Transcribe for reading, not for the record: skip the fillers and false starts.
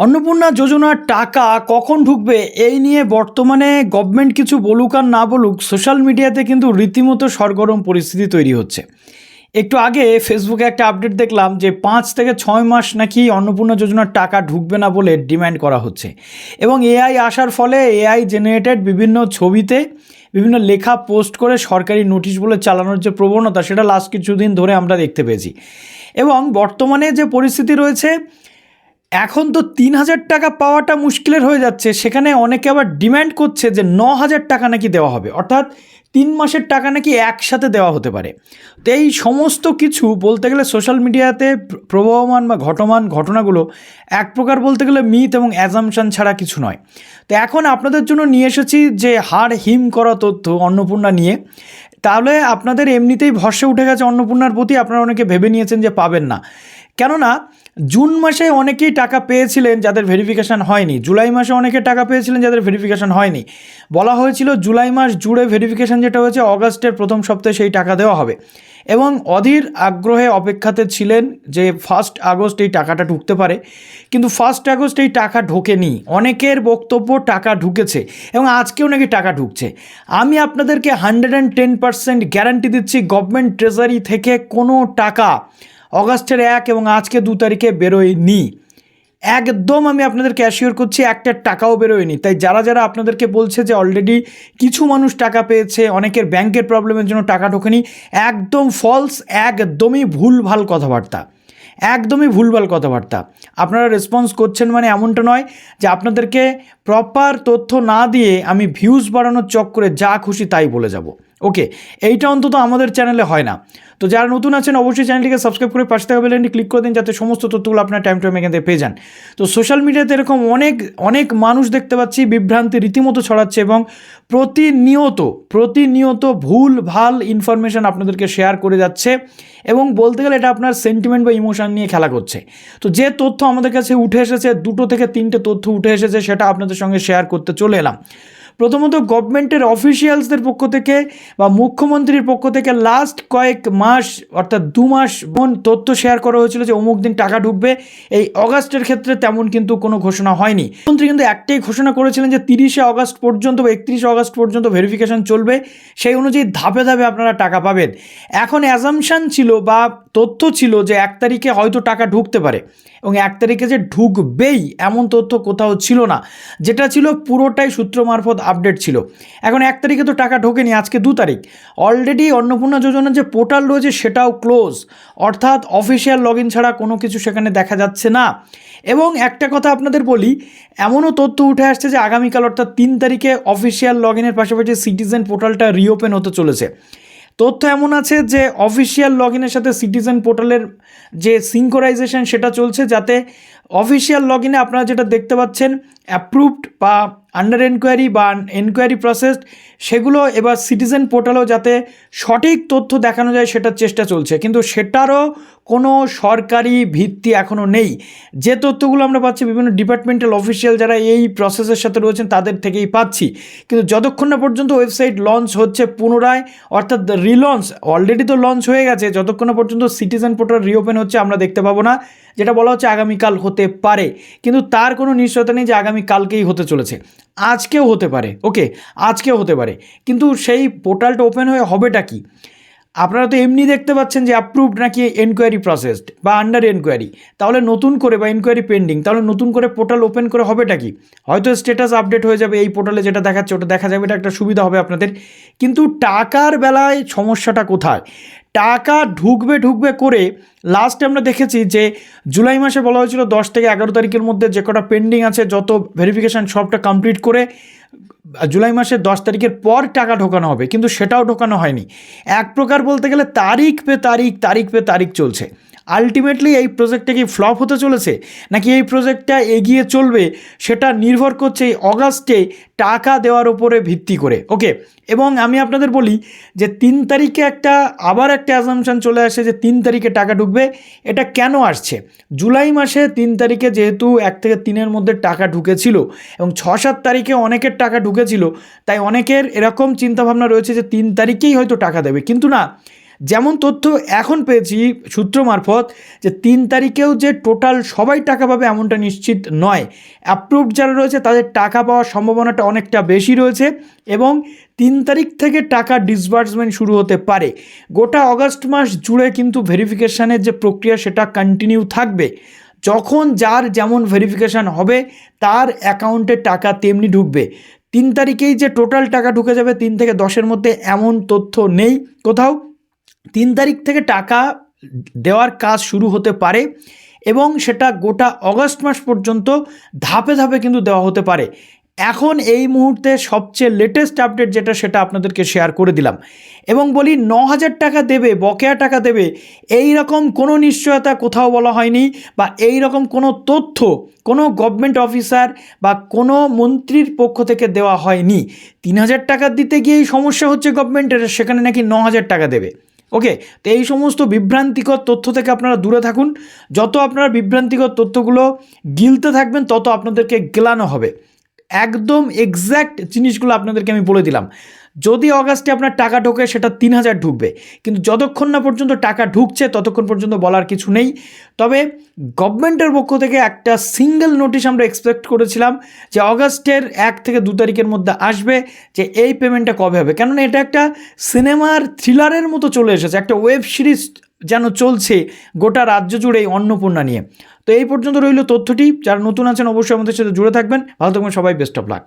অন্নপূর্ণা যোজনার টাকা কখন ঢুকবে এই নিয়ে বর্তমানে গভর্নমেন্ট কিছু বলুক আর না বলুক, সোশ্যাল মিডিয়াতে কিন্তু রীতিমতো সরগরম পরিস্থিতি তৈরি হচ্ছে। একটু আগে ফেসবুকে একটা আপডেট দেখলাম যে 5 থেকে 6 মাস নাকি অন্নপূর্ণা যোজনার টাকা ঢুকবে না বলে ডিমান্ড করা হচ্ছে। এবং এআই আসার ফলে এআই জেনারেটেড বিভিন্ন ছবিতে বিভিন্ন লেখা পোস্ট করে সরকারি নোটিশ বলে চালানোর যে প্রবণতা, সেটা লাস্ট কিছুদিন ধরে আমরা দেখতে পেয়েছি। এবং বর্তমানে যে পরিস্থিতি রয়েছে, এখন তো 3,000 টাকা পাওয়াটা মুশকিলের হয়ে যাচ্ছে, সেখানে অনেকে আবার ডিম্যান্ড করছে যে 9,000 টাকা নাকি দেওয়া হবে, অর্থাৎ 3 মাসের টাকা নাকি একসাথে দেওয়া হতে পারে। তো এই সমস্ত কিছু বলতে গেলে সোশ্যাল মিডিয়াতে প্রবহমান বা ঘটমান ঘটনাগুলো এক প্রকার বলতে গেলে মিথ এবং অ্যাজাম্পশন ছাড়া কিছু নয়। তো এখন আপনাদের জন্য নিয়ে এসেছি যে হাড় হিম করা তথ্য অন্নপূর্ণা নিয়ে। তাহলে আপনাদের এমনিতেই ভরসা উঠে গেছে অন্নপূর্ণার প্রতি, আপনারা অনেকে ভেবে নিয়েছেন যে পাবেন না। কেননা জুন মাসে অনেকেই টাকা পেয়েছিলেন যাদের ভেরিফিকেশান হয়নি, জুলাই মাসে অনেকে টাকা পেয়েছিলেন যাদের ভেরিফিকেশান হয়নি। বলা হয়েছিল জুলাই মাস জুড়ে ভেরিফিকেশান যেটা হয়েছে অগাস্টের প্রথম সপ্তাহে সেই টাকা দেওয়া হবে, এবং অধীর আগ্রহে অপেক্ষাতে ছিলেন যে 1 আগস্ট এই টাকাটা ঢুকতে পারে। কিন্তু 1 আগস্ট এই টাকা ঢোকেনি। অনেকের বক্তব্য টাকা ঢুকেছে এবং আজকেও নাকি টাকা ঢুকছে। আমি আপনাদেরকে 110% গ্যারান্টি দিচ্ছি, গভর্নমেন্ট ট্রেজারি থেকে কোনো টাকা অগাস্টের 1 এবং আজকে 2 তারিখে বেরোয়নি। একদম আমি আপনাদেরকে অ্যাসিওর করছি, একটা টাকাও বেরোয়নি। তাই যারা যারা আপনাদেরকে বলছে যে অলরেডি কিছু মানুষ টাকা পেয়েছে, অনেকের ব্যাংকের প্রবলেমের জন্য টাকা ঢোকেনি, একদম ফলস, একদমই ভুলভাল কথাবার্তা, একদমই ভুলভাল কথাবার্তা। আপনারা রেসপন্স করছেন মানে এমনটা নয় যে আপনাদেরকে প্রপার তথ্য না দিয়ে আমি ভিউজ বাড়ানোর চক্করে যা খুশি তাই বলে যাব। ওকে, এইটা অন্তত আমাদের চ্যানেলে হয় না। তো যারা নতুন আছেন অবশ্যই চ্যানেলটিকে সাবস্ক্রাইব করে পাশে থাকা বেল আইকনটি ক্লিক করে দিন, যাতে সমস্ত তথ্যগুলো আপনার টাইম এখান থেকে পেয়ে যান। তো সোশ্যাল মিডিয়াতে এরকম অনেক মানুষ দেখতে পাচ্ছি বিভ্রান্তি রীতিমতো ছড়াচ্ছে এবং প্রতিনিয়ত ভুল ভাল ইনফরমেশান আপনাদেরকে শেয়ার করে যাচ্ছে, এবং বলতে গেলে এটা আপনার সেন্টিমেন্ট বা ইমোশন নিয়ে খেলা করছে। তো যে তথ্য আমাদের কাছে উঠে এসেছে, 2 থেকে 3টে তথ্য উঠে এসেছে, সেটা আপনাদের সঙ্গে শেয়ার করতে চলে এলাম। প্রথমত, গভর্নমেন্টের অফিসিয়ালসদের পক্ষ থেকে বা মুখ্যমন্ত্রীর পক্ষ থেকে লাস্ট কয়েক মাস অর্থাৎ 2 মাস তথ্য শেয়ার করা হয়েছিল যে অমুক দিন টাকা ঢুকবে। এই অগাস্টের ক্ষেত্রে তেমন কিন্তু কোনো ঘোষণা হয়নি। মুখ্যমন্ত্রী কিন্তু একটাই ঘোষণা করেছিলেন যে 30শে আগস্ট পর্যন্ত বা 31শে আগস্ট পর্যন্ত ভেরিফিকেশন চলবে, সেই অনুযায়ী ধাপে ধাপে আপনারা টাকা পাবেন। এখন অ্যাজাম্পশন ছিল বা তথ্য ছিল যে 1 তারিখে হয়তো টাকা ঢুকতে পারে, এবং 1 তারিখে যে ঢুকবেই এমন তথ্য কোথাও ছিল না। যেটা ছিল পুরোটাই সূত্র মারফত আপডেট ছিল। এখন 1 তারিখে তো টাকা ঢোকেনি, আজকে 2 তারিখ। অলরেডি অন্নপূর্ণা যোজনার যে পোর্টাল রয়েছে সেটাও ক্লোজ, অর্থাৎ অফিসিয়াল লগ ইন ছাড়া কোনো কিছু সেখানে দেখা যাচ্ছে না। এবং একটা কথা আপনাদের বলি, এমনও তথ্য উঠে আসছে যে আগামীকাল অর্থাৎ 3 তারিখে অফিসিয়াল লগ ইনের পাশাপাশি সিটিজেন পোর্টালটা রিওপেন হতে চলেছে। তথ্য এমন আছে যে অফিসিয়াল লগ ইনের সাথে সিটিজেন পোর্টালের যে সিঙ্কোরাইজেশন সেটা চলছে, যাতে অফিসিয়াল লগ ইনে আপনারা যেটা দেখতে পাচ্ছেন অ্যাপ্রুভড বা আন্ডার এনকোয়ারি বা এনকোয়ারি প্রসেসড, সেগুলো এবার সিটিজেন পোর্টালেও যাতে সঠিক তথ্য দেখানো যায় সেটার চেষ্টা চলছে, কিন্তু সেটারও কোনো সরকারি ভিত্তি এখনও নেই। যে তথ্যগুলো আমরা পাচ্ছি বিভিন্ন ডিপার্টমেন্টাল অফিসিয়াল যারা এই প্রসেসের সাথে রয়েছেন তাদের থেকেই পাচ্ছি, কিন্তু যতক্ষণ না পর্যন্ত ওয়েবসাইট লঞ্চ হচ্ছে পুনরায়, অর্থাৎ রিলঞ্চ, অলরেডি তো লঞ্চ হয়ে গেছে, যতক্ষণ না পর্যন্ত সিটিজেন পোর্টাল রিওপেন হচ্ছে আমরা দেখতে পাবো না। যেটা বলা হচ্ছে আগামীকাল হতে পারে, কিন্তু তার কোনো নিশ্চয়তা নেই যে আগামীকালকেই হতে চলেছে। আজকেও হতে পারে, ওকে, আজকেও হতে পারে, কিন্তু সেই পোর্টালটা ওপেন হয়ে হবেটা কি? আপনারা তো এমনি দেখতে পাচ্ছেন যে অ্যাপ্রুভড নাকি এনকোয়ারি প্রসেসড বা আন্ডার এনকোয়ারি, তাহলে নতুন করে বা এনকোয়ারি পেন্ডিং, তাহলে নতুন করে পোর্টাল ওপেন করে হবেটা কি? হয়তো স্ট্যাটাস আপডেট হয়ে যাবে, এই পোর্টালে যেটা দেখাচ্ছে ওটা দেখা যাবে, এটা একটা সুবিধা হবে আপনাদের। কিন্তু টাকার বেলায় সমস্যাটা কোথায়? টাকা ঢুকবে করে লাস্টে আমরা দেখেছি যে জুলাই মাসে বলা হয়েছিল 10 থেকে 11 তারিখের মধ্যে যে কটা পেন্ডিং আছে যত ভেরিফিকেশান সবটা কমপ্লিট করে জুলাই মাসের 10 তারিখের পর টাকা ঢোকানো হবে, কিন্তু সেটাও ঢোকানো হয়নি। এক প্রকার বলতে গেলে তারিখ পে তারিখ চলছে। আলটিমেটলি এই প্রজেক্টটা কি ফ্লপ হতে চলেছে নাকি এই প্রজেক্টটা এগিয়ে চলবে, সেটা নির্ভর করছে এই অগাস্টে টাকা দেওয়ার উপরে ভিত্তি করে। ওকে, এবং আমি আপনাদের বলি যে 3 তারিখে আবার একটা অ্যাজাম্পশন চলে আসে যে 3 তারিখে টাকা ঢুকবে। এটা কেন আসছে? জুলাই মাসে 3 তারিখে যেহেতু 1 থেকে 3-এর মধ্যে টাকা ঢুকেছিল এবং 6-7 তারিখে অনেকের টাকা ঢুকেছিল, তাই অনেকের এরকম চিন্তাভাবনা রয়েছে যে 3 তারিখেই হয়তো টাকা দেবে, কিন্তু না, যেমন তথ্য এখন পেয়েছি সূত্র মারফত যে 3 তারিখেও যে টোটাল সবাই টাকা পাবে এমনটা নিশ্চিত নয়। অ্যাপ্রুভড যারা রয়েছে তাদের টাকা পাওয়ার সম্ভাবনাটা অনেকটা বেশি রয়েছে এবং 3 তারিখ থেকে টাকা ডিসবার্সমেন্ট শুরু হতে পারে। গোটা অগাস্ট মাস জুড়ে কিন্তু ভেরিফিকেশানের যে প্রক্রিয়া সেটা কন্টিনিউ থাকবে। যখন যার যেমন ভেরিফিকেশান হবে তার অ্যাকাউন্টে টাকা তেমনি ঢুকবে। 3 তারিখেই যে টোটাল টাকা ঢুকে যাবে 3 থেকে 10-এর মধ্যে এমন তথ্য নেই কোথাও। 3 তারিখ থেকে টাকা দেওয়ার কাজ শুরু হতে পারে এবং সেটা গোটা অগাস্ট মাস পর্যন্ত ধাপে ধাপে কিন্তু দেওয়া হতে পারে। এখন এই মুহূর্তে সবচেয়ে লেটেস্ট আপডেট যেটা সেটা আপনাদেরকে শেয়ার করে দিলাম এবং বলি 9,000 টাকা দেবে, বকেয়া টাকা দেবে, এই রকম কোনো নিশ্চয়তা কোথাও বলা হয়নি বা এই রকম কোনো তথ্য কোনো গভর্নমেন্ট অফিসার বা কোনো মন্ত্রীর পক্ষ থেকে দেওয়া হয়নি। 3,000 টাকা দিতে গিয়েই সমস্যা হচ্ছে গভর্নমেন্টের, সেখানে নাকি 9,000 টাকা দেবে। ওকে, তো এই সমস্ত বিভ্রান্তিকর তথ্য থেকে আপনারা দূরে থাকুন। যত আপনারা বিভ্রান্তিকর তথ্যগুলো গিলতে থাকবেন তত আপনাদেরকে গেলানো হবে। একদম এক্স্যাক্ট জিনিসগুলো আপনাদেরকে আমি বলে দিলাম। যদি অগাস্টে আপনার টাকা ঢোকে সেটা 3,000 ঢুকবে, কিন্তু যতক্ষণ না পর্যন্ত টাকা ঢুকছে ততক্ষণ পর্যন্ত বলার কিছু নেই। তবে গভর্নমেন্টের পক্ষ থেকে একটা সিঙ্গেল নোটিশ আমরা এক্সপেক্ট করেছিলাম যে অগাস্টের 1 থেকে 2 তারিখের মধ্যে আসবে, যে এই পেমেন্টটা কবে হবে। কেননা এটা একটা সিনেমার থ্রিলারের মতো চলে এসেছে, একটা ওয়েব সিরিজ যেন চলছে গোটা রাজ্য জুড়ে এই অন্নপূর্ণা নিয়ে। তো এই পর্যন্ত রইল তথ্যটি। যারা নতুন আছেন অবশ্যই আমাদের সাথে জুড়ে থাকবেন। ভালো থাকবেন সবাই, বেস্ট অফ লাক।